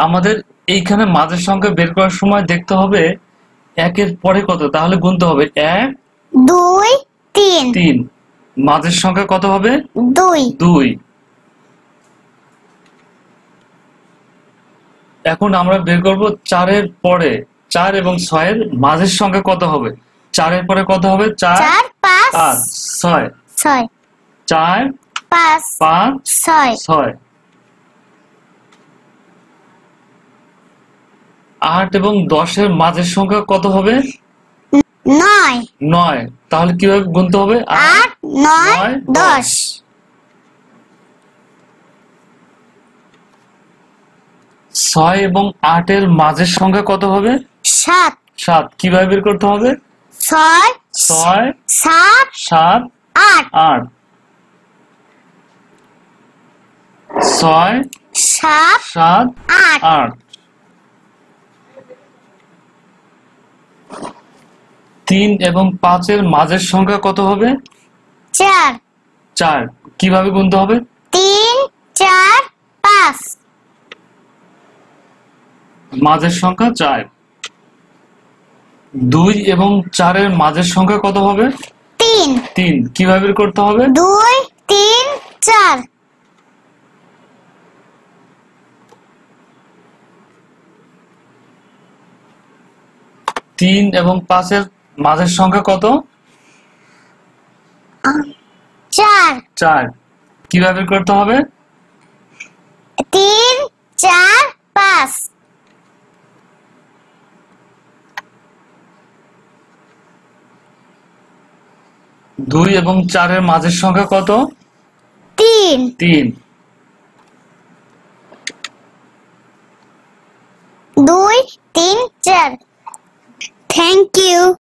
আমাদের এইখানে মাঝের সংখ্যা বের করার সময় দেখতে হবে একের পরে কত, তাহলে গুনতে হবে 1 2 3 3। মাঝের সংখ্যা কত হবে? 2 2। এখন আমরা বের করব 4 এর পরে 4 এবং 6 এর মাঝের সংখ্যা কত হবে। 4 এর পরে কত হবে? 4 4 5 6 6 4 5 5 6 6। 8 এবং 10 এর মাঝের সংখ্যা কত হবে? 9 9। তাহলে কিভাবে গুনতে হবে? 8 9 10 6 এবং 8 এর মাঝের সংখ্যা কত হবে? 7 7। কিভাবে বের করতে হবে? 6 6 7 7 8 8। 6 7 7 8 8। 3 এবং 5 এর মাঝের সংখ্যা কত হবে? 4 4। কিভাবে গুনতে হবে? 3 4 5 মাঝের সংখ্যা 4। 2 এবং 4 এর মাঝের সংখ্যা কত হবে? 3 3। কিভাবে বের করতে হবে? 2 3 4 3 এবং 5 এর মাঝের সংখ্যা কত? 4 4। কিভাবে বের করতে হবে? 3 4 5 2 এবং 4 এর মাঝের সংখ্যা কত? 3 3। 2 3 4 Thank you.